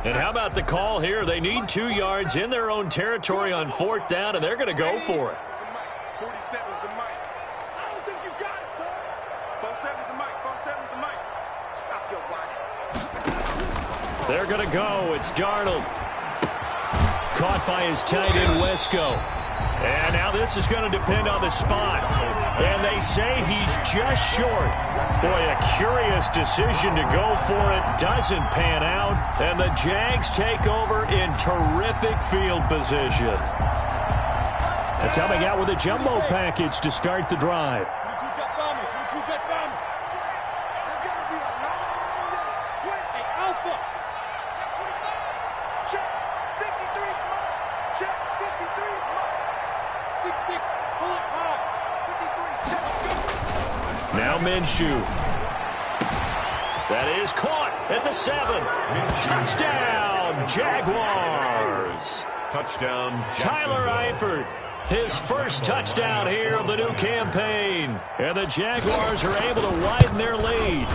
And how about the call here? They need 2 yards in their own territory on 4th down, and they're going to go for it. 47's the mic. I don't think you got it, son. 47's the mic. 47's the mic. Stop your whining. They're going to go. It's Darnold. Caught by his tight end, Wesco. And now this is going to depend on the spot. And they say he's just short. Boy, a curious decision to go for it. Doesn't pan out. And the Jags take over in terrific field position. And coming out with a jumbo package to start the drive. Now Minshew. That is caught at the 7. Touchdown, Jaguars. Touchdown, Tyler Eifert. His first touchdown here of the new campaign. And the Jaguars are able to widen their lead.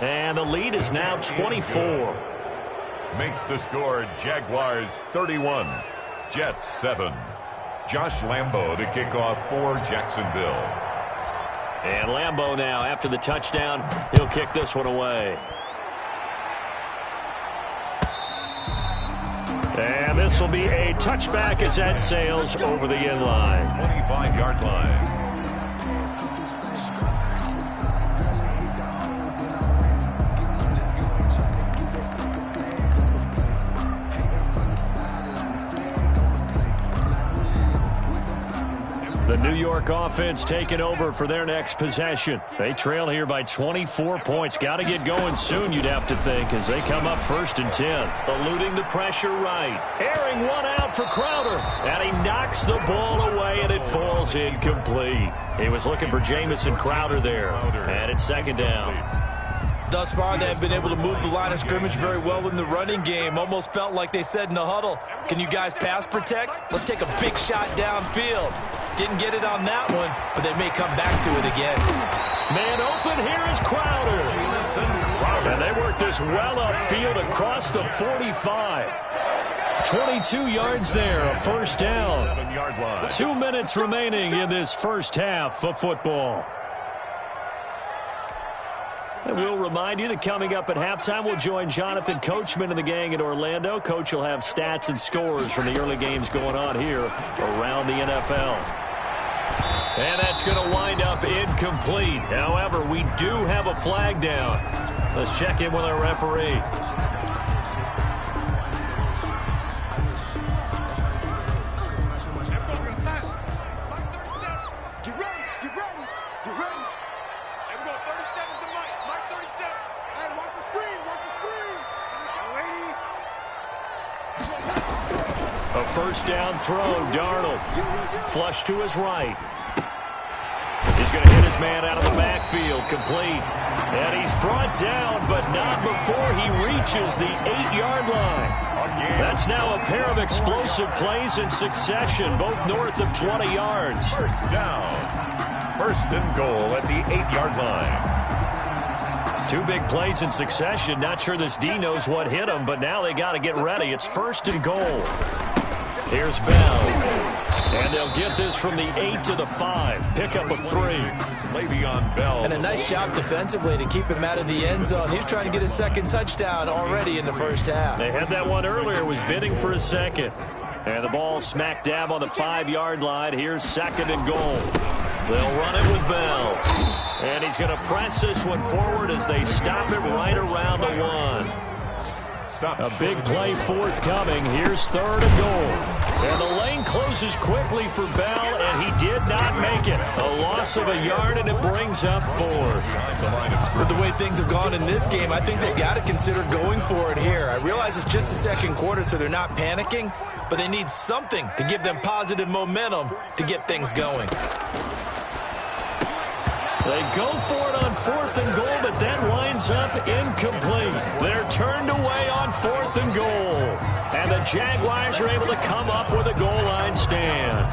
And the lead is now 24. Makes the score Jaguars 31, Jets 7. Josh Lambo to kick off for Jacksonville. And Lambo now, after the touchdown, he'll kick this one away. And this will be a touchback as that sails over the end line. 25-yard line. The New York offense taking over for their next possession. They trail here by 24 points. Got to get going soon, you'd have to think, as they come up 1st and 10. Eluding the pressure right. Airing one out for Crowder. And he knocks the ball away, and it falls incomplete. He was looking for Jamison Crowder there. And it's 2nd down. Thus far, they have been able to move the line of scrimmage very well in the running game. Almost felt like they said in the huddle, can you guys pass protect? Let's take a big shot downfield. Didn't get it on that one, but they may come back to it again. Man open, here is Crowder. And they work this well upfield across the 45. 22 yards there, a 1st down. 2 minutes remaining in this first half of football. And we'll remind you that coming up at halftime, we'll join Jonathan Coachman and the gang in Orlando. Coach will have stats and scores from the early games going on here around the NFL. And that's going to wind up incomplete. However, we do have a flag down. Let's check in with our referee. A 1st down throw, Darnold. Flush to his right. He's going to hit his man out of the backfield, complete. And he's brought down, but not before he reaches the 8-yard line. That's now a pair of explosive plays in succession, both north of 20 yards. 1st down. 1st and goal at the 8-yard line. 2 big plays in succession. Not sure this D knows what hit him, but now they got to get ready. It's 1st and goal. Here's Bell. And they'll get this from the 8 to the 5. Pick up a 3. Le'Veon Bell. And a nice job defensively to keep him out of the end zone. He's trying to get his 2nd touchdown already in the first half. They had that one earlier, was bidding for a 2nd. And the ball smack dab on the 5-yard line. Here's 2nd and goal. They'll run it with Bell. And he's going to press this one forward as they stop it right around the 1. A big play forthcoming. Here's 3rd and goal. And the lane closes quickly for Bell, and he did not make it. A loss of a yard, and it brings up 4th. With the way things have gone in this game, I think they've got to consider going for it here. I realize it's just the 2nd quarter, so they're not panicking, but they need something to give them positive momentum to get things going. They go for it on 4th and goal, but that winds up incomplete. They're turned away on 4th and goal. And the Jaguars are able to come up with a goal line stand.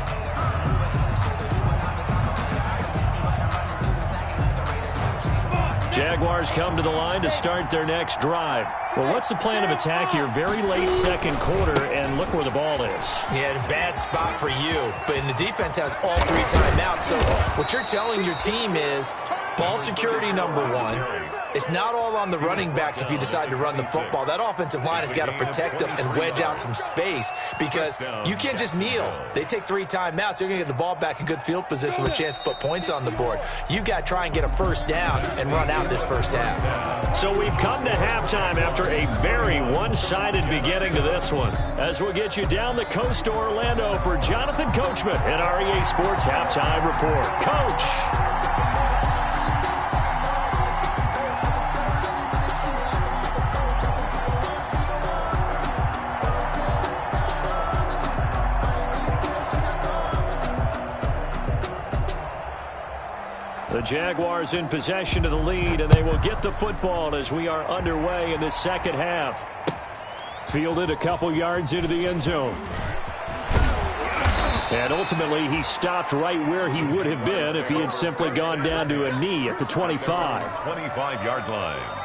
Jaguars come to the line to start their next drive. Well, what's the plan of attack here? Very late second quarter, and look where the ball is. Yeah, bad spot for you. But the defense has all 3 timeouts. So what you're telling your team is ball security number 1. It's not all on the running backs if you decide to run the football. That offensive line has got to protect them and wedge out some space because you can't just kneel. They take 3 timeouts. They're going to get the ball back in good field position with a chance to put points on the board. You got to try and get a first down and run out this first half. So we've come to halftime after a very one-sided beginning to this one. As we'll get you down the coast to Orlando for Jonathan Coachman at our EA Sports Halftime Report. Coach! The Jaguars in possession of the lead, and they will get the football as we are underway in the second half. Fielded a couple yards into the end zone. And ultimately, he stopped right where he would have been if he had simply gone down to a knee at the 25. 25-yard line.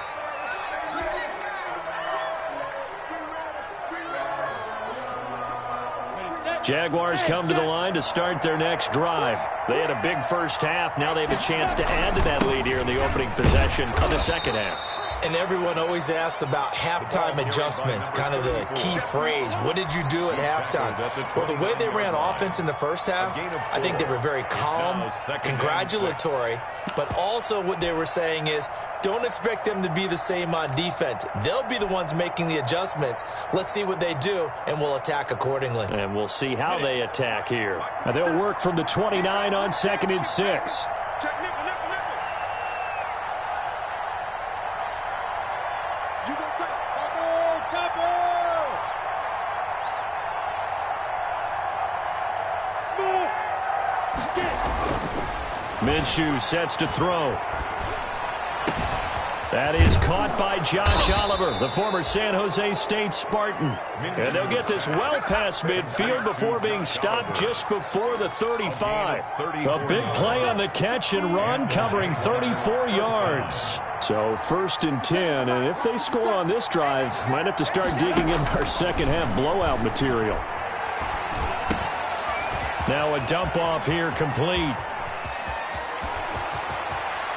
Jaguars come to the line to start their next drive. They had a big first half. Now they have a chance to add to that lead here in the opening possession of the second half. And everyone always asks about halftime adjustments, kind of the key phrase. What did you do at halftime? Well, the way they ran offense in the first half, I think they were very calm, congratulatory, but also what they were saying is don't expect them to be the same on defense. They'll be the ones making the adjustments. Let's see what they do, and we'll attack accordingly. And we'll see how they attack here. And they'll work from the 29 on 2nd and 6. Minshew sets to throw. That is caught by Josh Oliver, the former San Jose State Spartan. And they'll get this well past midfield before being stopped just before the 35. A big play on the catch and run, covering 34 yards. So 1st and 10, and if they score on this drive, might have to start digging in our second half blowout material. Now a dump off here complete.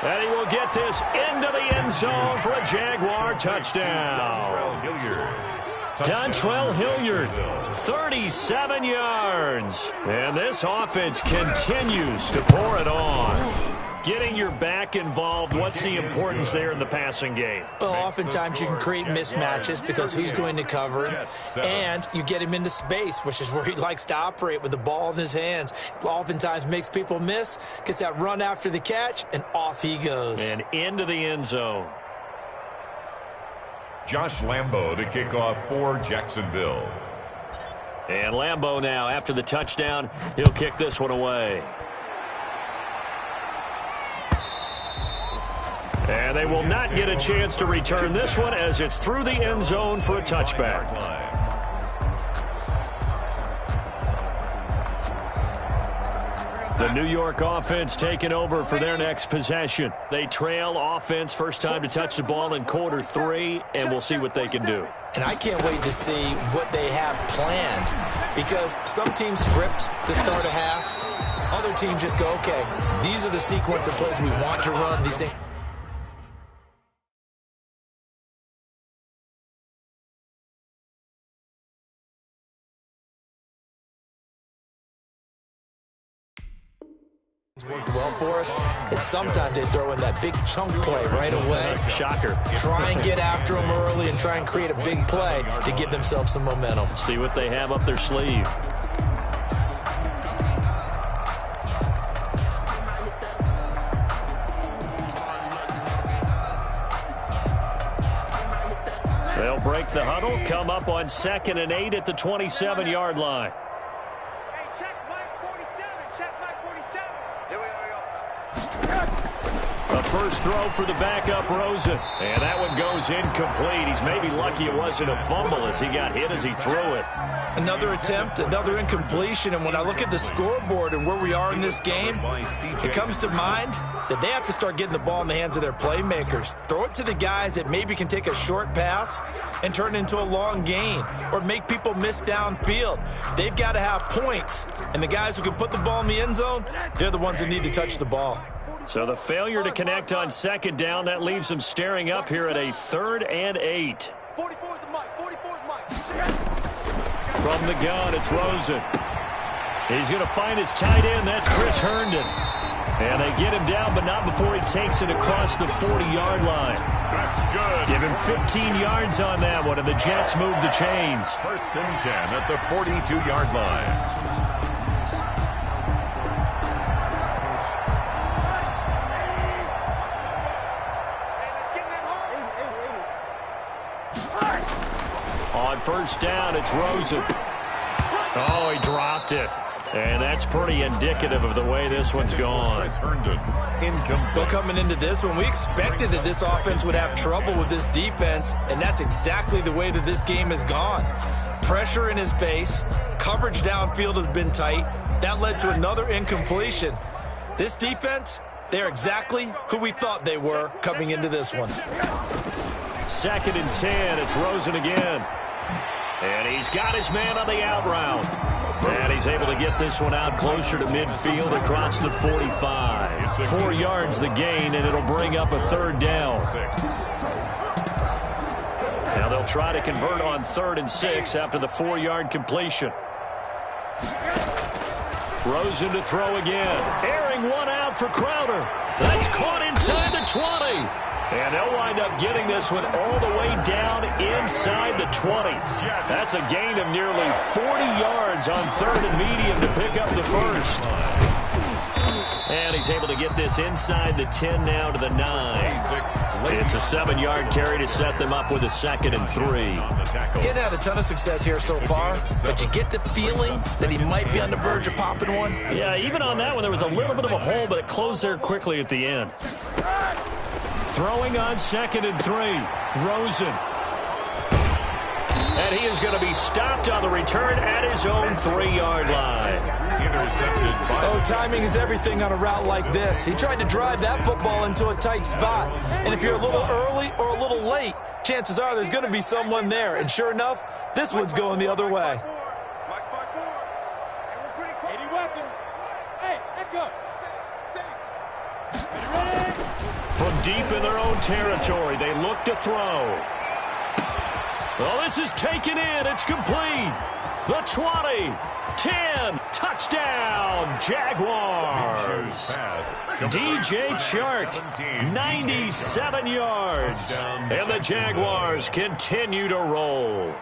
And he will get this into the end zone for a Jaguar touchdown. Dontrell Hilliard, 37 yards. And this offense continues to pour it on. Getting your back involved, what's the importance there in the passing game? Well, oftentimes you can create mismatches because who's going to cover him, and you get him into space, which is where he likes to operate with the ball in his hands. Oftentimes makes people miss, gets that run after the catch, and off he goes. And into the end zone. Josh Lambo to kick off for Jacksonville. And Lambo now, after the touchdown, he'll kick this one away. And they will not get a chance to return this one as it's through the end zone for a touchback. The New York offense taking over for their next possession. They trail offense, first time to touch the ball in quarter 3, and we'll see what they can do. And I can't wait to see what they have planned, because some teams script to start a half. Other teams just go, okay, these are the sequence of plays we want to run. These things. Worked well for us, and sometimes they throw in that big chunk play right away. Shocker. Try and get after them early and try and create a big play to give themselves some momentum. See what they have up their sleeve. They'll break the huddle, come up on 2nd and 8 at the 27-yard line. A first throw for the backup Rosen. And that one goes incomplete. He's maybe lucky it wasn't a fumble as he got hit as he threw it. Another attempt, another incompletion. And when I look at the scoreboard and where we are in this game, it comes to mind that they have to start getting the ball in the hands of their playmakers. Throw it to the guys that maybe can take a short pass and turn it into a long gain or make people miss downfield. They've got to have points, and the guys who can put the ball in the end zone, they're the ones that need to touch the ball. So the failure to connect on second down, that leaves them staring up here at a 3rd and 8. 44's the mic. 44's mic. From the gun, it's Rosen. He's going to find his tight end. That's Chris Herndon. And they get him down, but not before he takes it across the 40-yard line. That's good. Give him 15 yards on that one, and the Jets move the chains. 1st and 10 at the 42-yard line. On 1st down, it's Rosen. Oh, he dropped it. And that's pretty indicative of the way this one's gone. Well, coming into this one, we expected that this offense would have trouble with this defense, and that's exactly the way that this game has gone. Pressure in his face, coverage downfield has been tight. That led to another incompletion. This defense, they're exactly who we thought they were coming into this one. 2nd and 10, it's Rosen again. And he's got his man on the out route. And he's able to get this one out closer to midfield across the 45. 4 yards the gain, and it'll bring up a 3rd down. Now they'll try to convert on 3rd and 6 after the 4-yard completion. Rosen to throw again. Airing one out for Crowder. That's caught inside the 20. And they'll wind up getting this one all the way down inside the 20. That's a gain of nearly 40 yards on 3rd and medium to pick up the 1st. And he's able to get this inside the 10 now to the 9. It's a 7-yard carry to set them up with a 2nd and 3. Getting had a ton of success here so far, but you get the feeling that he might be on the verge of popping one. Yeah, even on that one, there was a little bit of a hole, but it closed there quickly at the end. Throwing on 2nd and 3. Rosen. And he is going to be stopped on the return at his own 3-yard line. Intercepted by... Oh, timing is everything on a route like this. He tried to drive that football into a tight spot. And if you're a little early or a little late, chances are there's going to be someone there. And sure enough, this one's going the other way. From deep in their own territory, they look to throw. Oh, this is taken in. It's complete. The 20, 10, touchdown, Jaguars. DJ Chark, 97 yards. And the Jaguars continue to roll.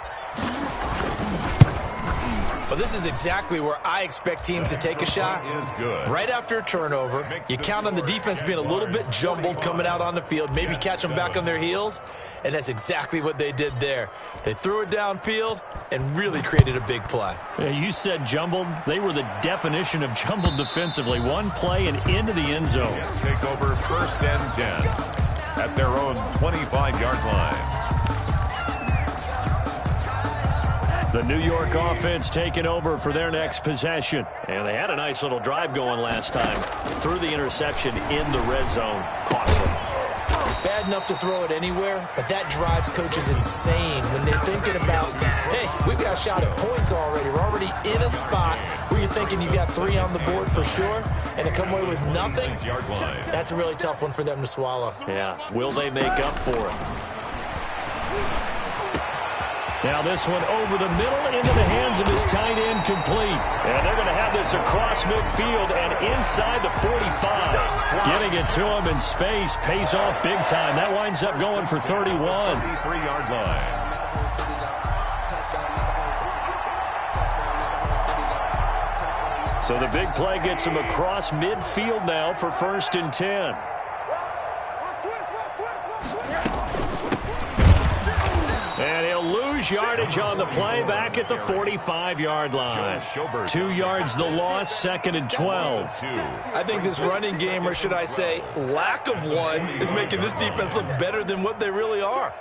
Well, this is exactly where I expect teams to take a shot. Right after a turnover, you count on the defense being a little bit jumbled coming out on the field, maybe catch them back on their heels, and that's exactly what they did there. They threw it downfield and really created a big play. Yeah, you said jumbled. They were the definition of jumbled defensively. One play and into the end zone. Jets take over 1st and 10 at their own 25-yard line. The New York offense taking over for their next possession. And they had a nice little drive going last time. Threw the interception in the red zone. Costly. Bad enough to throw it anywhere, but that drives coaches insane when they're thinking about, hey, we've got a shot at points already. We're already in a spot where you're thinking you got 3 on the board for sure, and to come away with nothing, that's a really tough one for them to swallow. Yeah, will they make up for it? Now this one over the middle into the hands of his tight end complete. And they're going to have this across midfield and inside the 45. Getting it to him in space pays off big time. That winds up going for 31. 3-yard line. So the big play gets him across midfield now for 1st and 10. And he'll lose yardage on the play back at the 45-yard line. 2 yards the loss, 2nd and 12. I think this running game, or should I say lack of one, is making this defense look better than what they really are.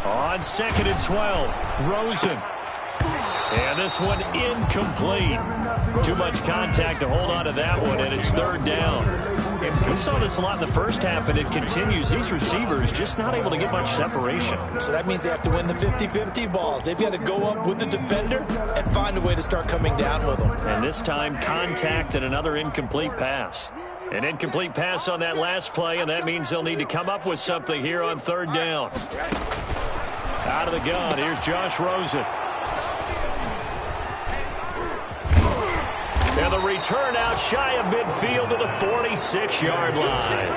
On 2nd and 12, Rosen. And this one incomplete. Too much contact to hold on to that one, and it's third down. We saw this a lot in the first half, and it continues. These receivers just not able to get much separation. So that means they have to win the 50-50 balls. They've got to go up with the defender and find a way to start coming down with them. And this time, contact and another incomplete pass. An incomplete pass on that last play, and that means they'll need to come up with something here on third down. Out of the gun, here's Josh Rosen. And the return out shy of midfield to the 46-yard line.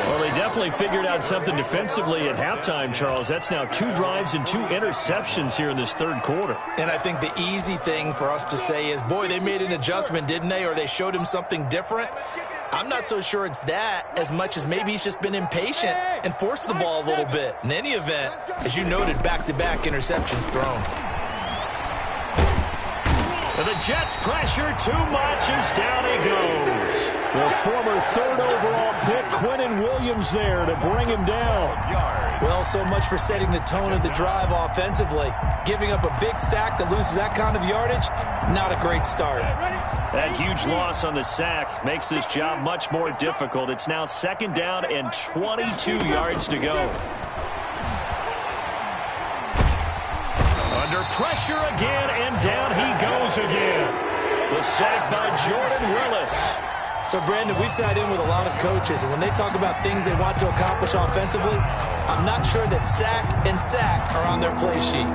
Well, they definitely figured out something defensively at halftime, Charles. That's now 2 drives and 2 interceptions here in this third quarter. And I think the easy thing for us to say is, boy, they made an adjustment, didn't they? Or they showed him something different. I'm not so sure it's that as much as maybe he's just been impatient and forced the ball a little bit. In any event, as you noted, back-to-back interceptions thrown. And the Jets pressure too much as down he goes. The former 3rd overall pick, Quinnen Williams, there to bring him down. Well, so much for setting the tone of the drive offensively. Giving up a big sack that loses that kind of yardage, not a great start. That huge loss on the sack makes this job much more difficult. It's now 2nd down and 22 yards to go. Under pressure again, and down he goes again. The sack by Jordan Willis. So, Brandon, we sat in with a lot of coaches, and when they talk about things they want to accomplish offensively, I'm not sure that sack and sack are on their play sheet.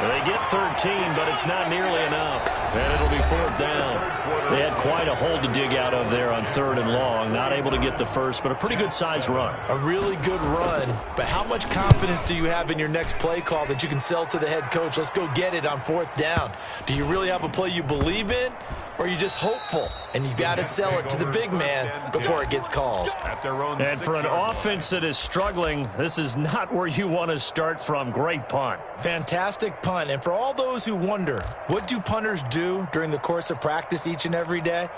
They get 13, but it's not nearly enough. And it'll be 4th down. They had quite a hole to dig out of there on 3rd and long. Not able to get the first, but a pretty good-sized run. A really good run. But how much confidence do you have in your next play call that you can sell to the head coach? Let's go get it on 4th down. Do you really have a play you believe in? Or are you just hopeful? And you got to sell it to the big man before it gets called. And for an offense that is struggling, this is not where you want to start from. Great punt. Fantastic punt. And for all those who wonder, what do punters do during the course of practice each and every day?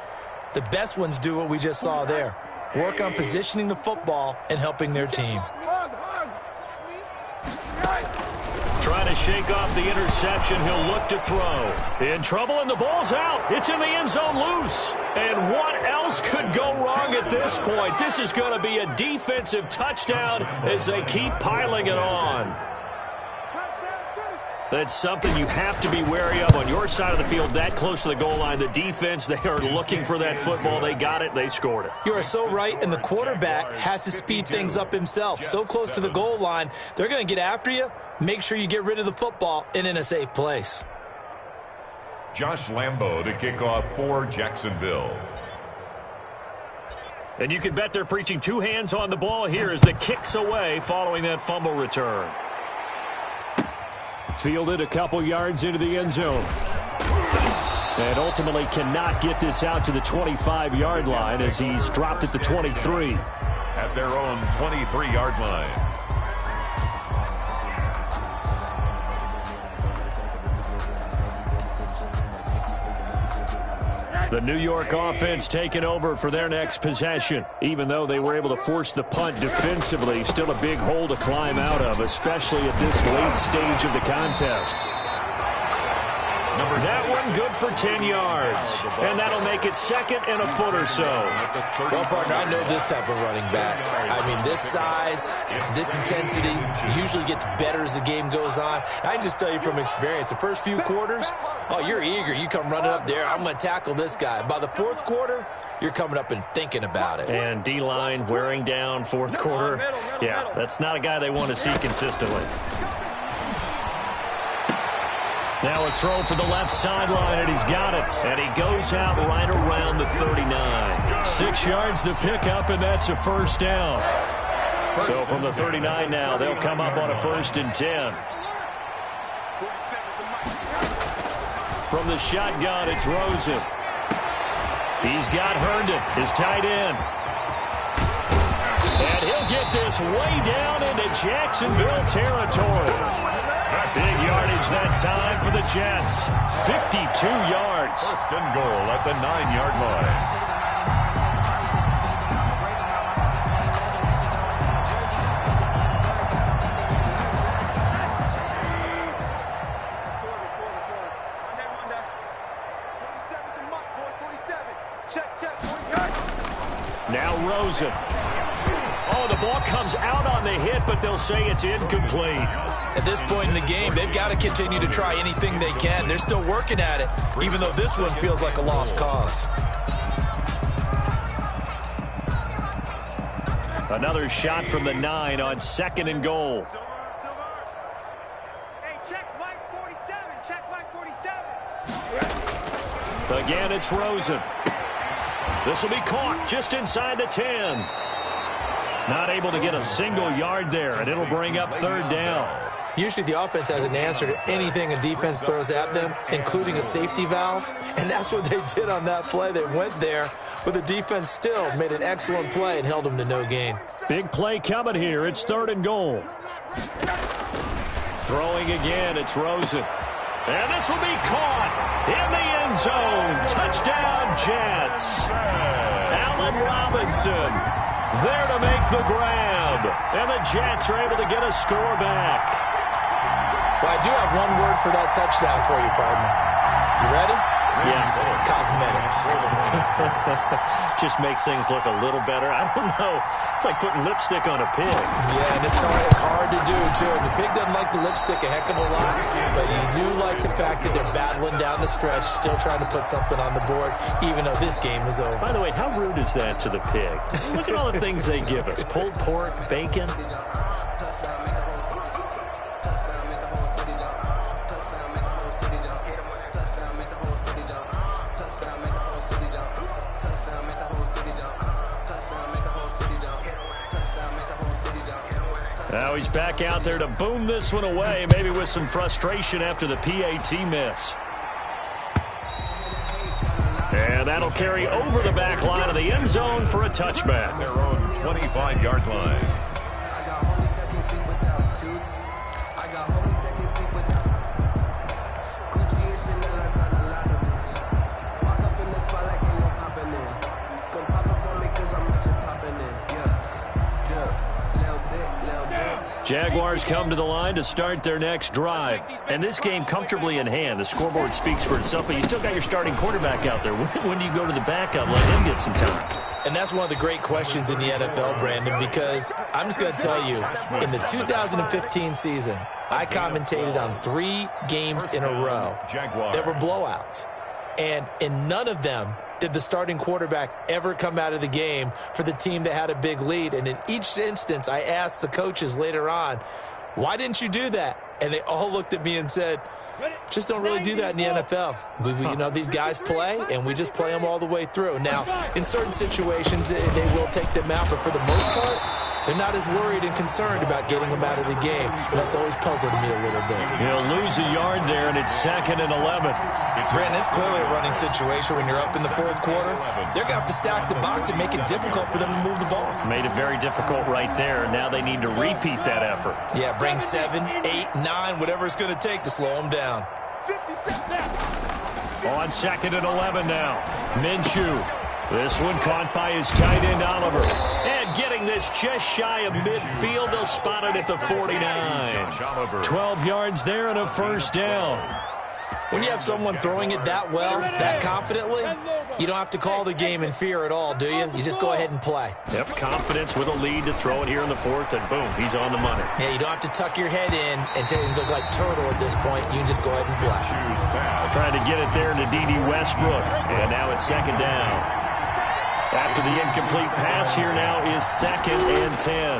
The best ones do what we just saw there. Work on positioning the football and helping their team. Trying to shake off the interception. He'll look to throw. In trouble, and the ball's out. It's in the end zone loose. And what else could go wrong at this point? This is going to be a defensive touchdown as they keep piling it on. That's something you have to be wary of on your side of the field, that close to the goal line. The defense, they are looking for that football. They got it. They scored it. You are so right, and the quarterback has to speed things up himself. So close to the goal line, they're going to get after you. Make sure you get rid of the football and in a safe place. Josh Lambo to kick off for Jacksonville. And you can bet they're preaching 2 hands on the ball here as the kick's away following that fumble return. Fielded a couple yards into the end zone. And ultimately cannot get this out to the 25-yard line as he's dropped at the 23. At their own 23-yard line. The New York offense taking over for their next possession. Even though they were able to force the punt defensively, still a big hole to climb out of, especially at this late stage of the contest. That one good for 10 yards. And that'll make it 2nd and a foot or so. Well, partner, I know this type of running back. I mean, this size, this intensity usually gets better as the game goes on. I can just tell you from experience, the first few quarters, oh, you're eager. You come running up there, I'm going to tackle this guy. By the 4th quarter, you're coming up and thinking about it. And D-line wearing down 4th quarter. Yeah, that's not a guy they want to see consistently. Now a throw for the left sideline, and he's got it. And he goes out right around the 39. 6 yards to pick up, and that's a 1st down. So from the 39 now, they'll come up on a 1st and 10. From the shotgun, it's Rosen. He's got Herndon, his tight end. And he'll get this way down into Jacksonville territory. Big yardage that time for the Jets. 52 yards. First and goal at the 9-yard line. Now Rosen. Oh, the ball comes out on the hit, but they'll say it's incomplete. At this point in the game, they've got to continue to try anything they can. They're still working at it, even though this one feels like a lost cause. Another shot from the 9 on 2nd and goal. Hey, check Mike 47. Check Mike 47. Again, it's Rosen. This will be caught just inside the 10. Not able to get a single yard there, and it'll bring up 3rd down. Usually the offense has an answer to anything a defense throws at them, including a safety valve, and that's what they did on that play. They went there, but the defense still made an excellent play and held them to no gain. Big play coming here. It's 3rd and goal. Throwing again, it's Rosen. And this will be caught in the end zone. Touchdown, Jets. Allen Robinson there to make the grab. And the Jets are able to get a score back. Well, I do have one word for that touchdown for you, partner. You ready? Yeah. Cosmetics. Just makes things look a little better. I don't know. It's like putting lipstick on a pig. Yeah, and it's hard to do, too. And the pig doesn't like the lipstick a heck of a lot, but you do like the fact that they're battling down the stretch, still trying to put something on the board, even though this game is over. By the way, how rude is that to the pig? Look at all the things they give us. Pulled pork, bacon. Now he's back out there to boom this one away, maybe with some frustration after the PAT miss. And that'll carry over the back line of the end zone for a touchback. Their own 25-yard line. Jaguars come to the line to start their next drive. And this game comfortably in hand. The scoreboard speaks for itself, but you still got your starting quarterback out there. When do you go to the backup? Let him get some time. And that's one of the great questions in the NFL, Brandon, because I'm just going to tell you, in the 2015 season, I commentated on 3 games in a row. There were blowouts. And in none of them did the starting quarterback ever come out of the game for the team that had a big lead. And in each instance, I asked the coaches later on, why didn't you do that? And they all looked at me and said, just don't really do that in the NFL. You know, these guys play, and we just play them all the way through. Now, in certain situations, they will take them out, but for the most part, they're not as worried and concerned about getting them out of the game. And that's always puzzled me a little bit. He'll lose a yard there, and it's 2nd and 11. Brandon, it's clearly a running situation when you're up in the 4th quarter. They're going to have to stack the box and make it difficult for them to move the ball. Made it very difficult right there. Now they need to repeat that effort. Yeah, bring 7, 8, 9, whatever it's going to take to slow them down. On 2nd and 11 now. Minshew. This one caught by his tight end, Oliver. And getting this just shy of midfield. They'll spot it at the 49. 12 yards there and a 1st down. When you have someone throwing it that well, that confidently, you don't have to call the game in fear at all, do you? You just go ahead and play. Yep, confidence with a lead to throw it here in the 4th, and boom, he's on the money. Yeah, you don't have to tuck your head in and look like turtle at this point. You can just go ahead and play. Trying to get it there to D.D. Westbrook, and now it's 2nd down. After the incomplete pass, here now is 2nd and 10.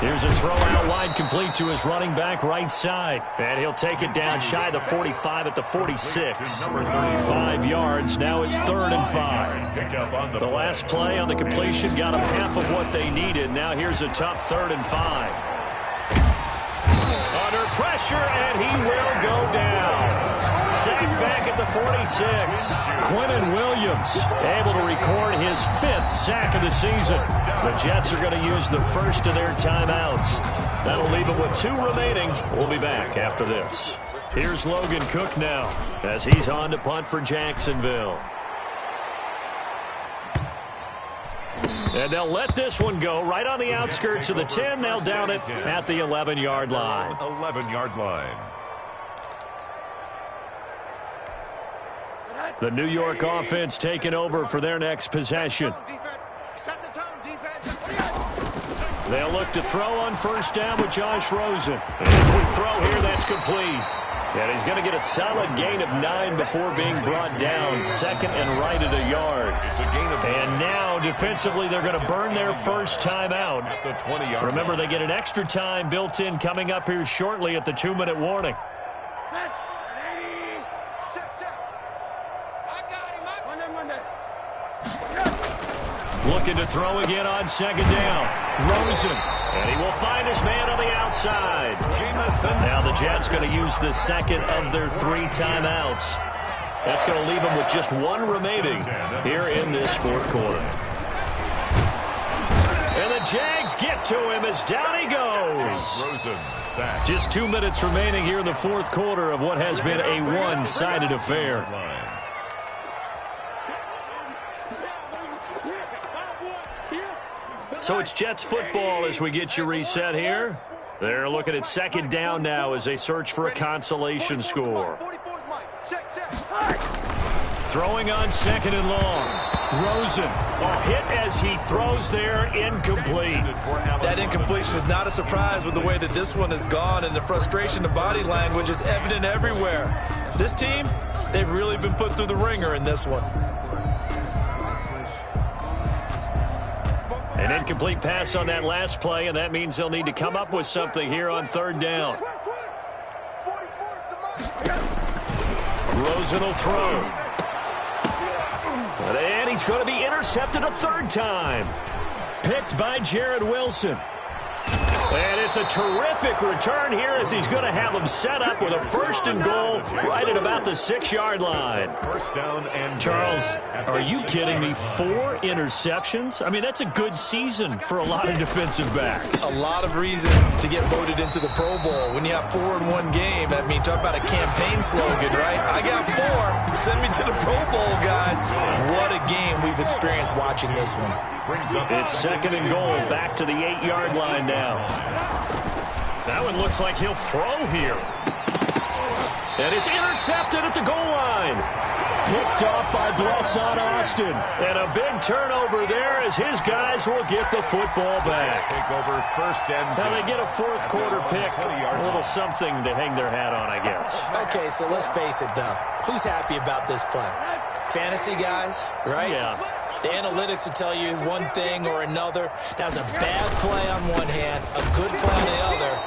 Here's a throw out wide, complete to his running back right side. And he'll take it down shy of the 45 at the 46. 5 yards. Now it's 3rd and 5. The last play on the completion got them half of what they needed. Now here's a tough 3rd and 5. Under pressure, and he will go down. Sacked back at the 46. Quinnen Williams able to record his 5th sack of the season. The Jets are going to use the first of their timeouts. That'll leave him with 2 remaining. We'll be back after this. Here's Logan Cook now as he's on to punt for Jacksonville. And they'll let this one go right on the outskirts of the 10. They'll down it at the 11-yard line. 11-yard line. The New York offense taking over for their next possession. They'll look to throw on first down with Josh Rosen. And quick throw here, that's complete. And he's going to get a solid gain of 9 before being brought down. Second and right at a yard. And now, defensively, they're going to burn their first time out. Remember, they get an extra time built in coming up here shortly at the 2-minute warning. Looking to throw again on second down. Rosen. And he will find his man on the outside. Now the Jets going to use the second of their 3 timeouts. That's going to leave them with just 1 remaining here in this fourth quarter. And the Jags get to him as down he goes. Just 2 minutes remaining here in the fourth quarter of what has been a one-sided affair. So it's Jets football as we get you reset here. They're looking at second down now as they search for a consolation score. Throwing on second and long. Rosen, a hit as he throws there, incomplete. That incompletion is not a surprise with the way that this one has gone, and the frustration of body language is evident everywhere. This team, they've really been put through the ringer in this one. An incomplete pass on that last play, and that means they'll need to come up with something here on third down. Rosen will throw. And he's going to be intercepted a third time. Picked by Jared Wilson. And it's a terrific return here as he's going to have him set up with a first and goal right at about the 6-yard line. First down and Charles, are you kidding me? 4 interceptions? I mean, that's a good season for a lot of defensive backs. A lot of reason to get voted into the Pro Bowl. When you have 4 in one game, I mean, talk about a campaign slogan, right? I got 4. Send me to the Pro Bowl, guys. What a game we've experienced watching this one. It's second and goal. Back to the 8-yard line now. That one looks like he'll throw here. And it's intercepted at the goal line. Picked off by Blesson Austin. And a big turnover there as his guys will get the football back. Take over first and now they get a fourth quarter pick. A little something to hang their hat on, I guess. Okay, so let's face it, though. Who's happy about this play? Fantasy guys, right? Yeah. The analytics will tell you one thing or another. That was a bad play on one hand, a good play on the other,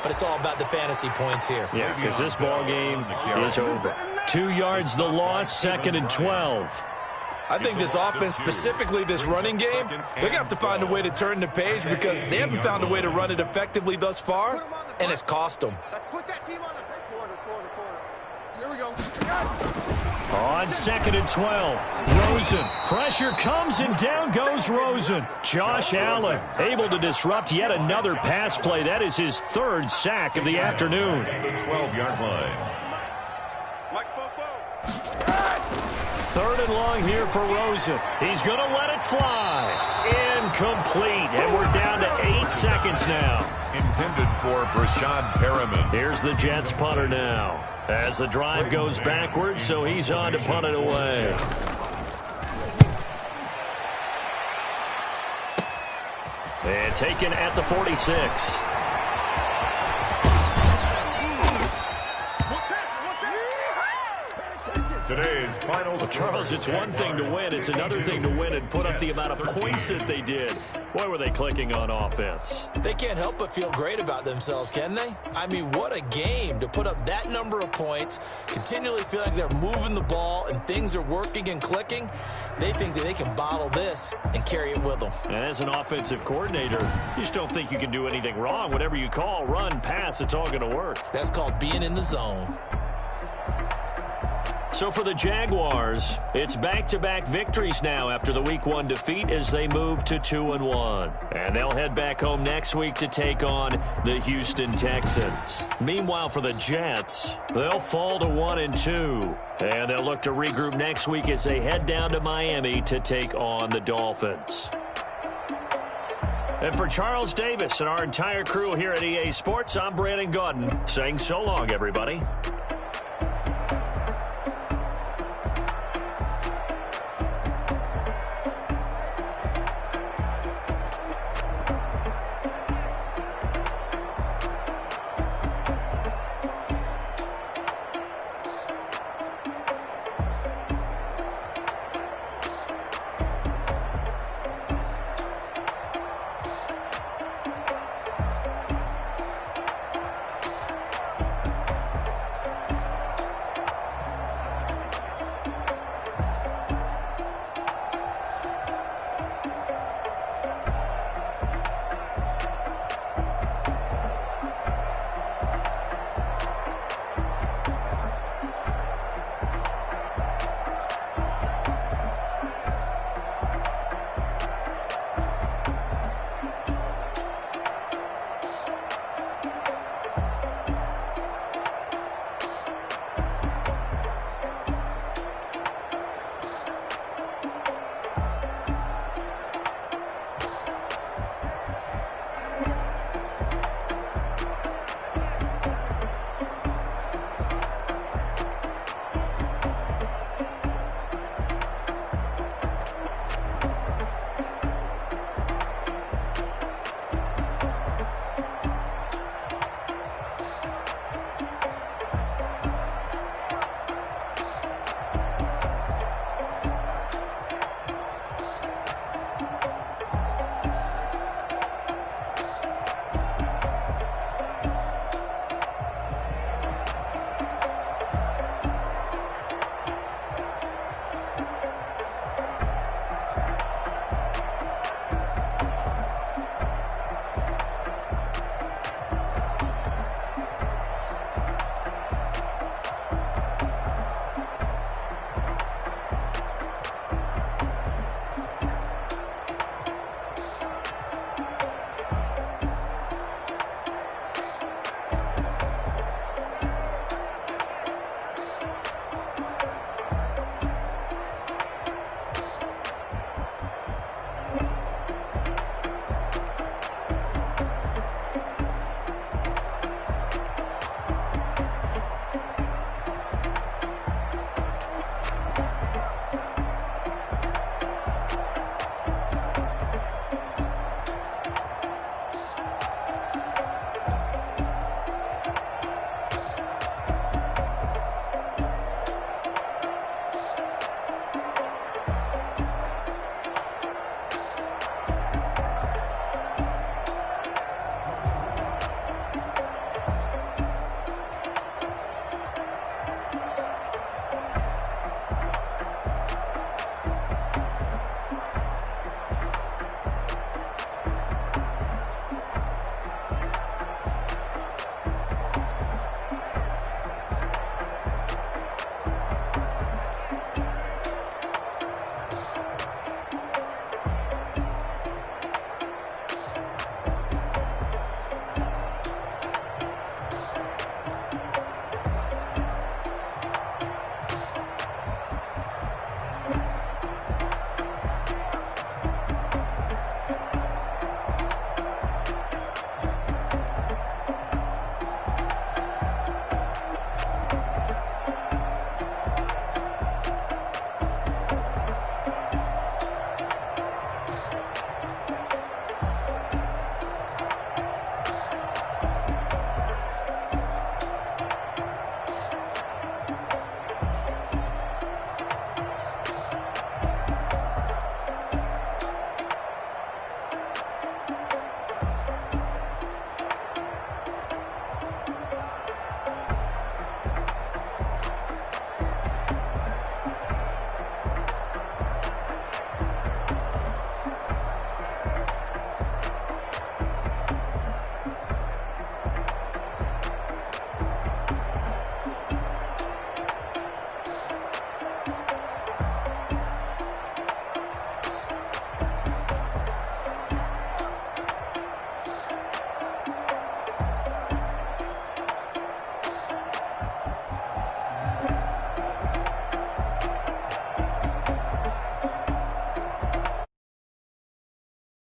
but it's all about the fantasy points here. Yeah, because this ball game is over. 2 yards the loss, second and 12. I think this offense, specifically this running game, they're going to have to find a way to turn the page because they haven't found a way to run it effectively thus far, and it's cost them. Let's put that team on the quarter. Here we go. On second and 12, Rosen. Pressure comes and down goes Rosen. Josh Allen able to disrupt yet another pass play. That is his 3rd sack of the afternoon. the 12-yard line. Third and long here for Rosen. He's going to let it fly. Incomplete. And we're down to 8 seconds now. Intended for Brashad Perriman. Here's the Jets punter now. As the drive goes backwards, so he's on to punt it away. And taken at the 46. Today's final score. Charles, it's one thing to win. It's another thing to win and put up the amount of points that they did. Boy, were they clicking on offense. They can't help but feel great about themselves, can they? I mean, what a game to put up that number of points, continually feel like they're moving the ball and things are working and clicking. They think that they can bottle this and carry it with them. And as an offensive coordinator, you just don't think you can do anything wrong. Whatever you call, run, pass, it's all going to work. That's called being in the zone. So for the Jaguars, it's back-to-back victories now after the Week 1 defeat as they move to 2-1. And they'll head back home next week to take on the Houston Texans. Meanwhile, for the Jets, they'll fall to 1-2. And they'll look to regroup next week as they head down to Miami to take on the Dolphins. And for Charles Davis and our entire crew here at EA Sports, I'm Brandon Gaudin saying so long, everybody.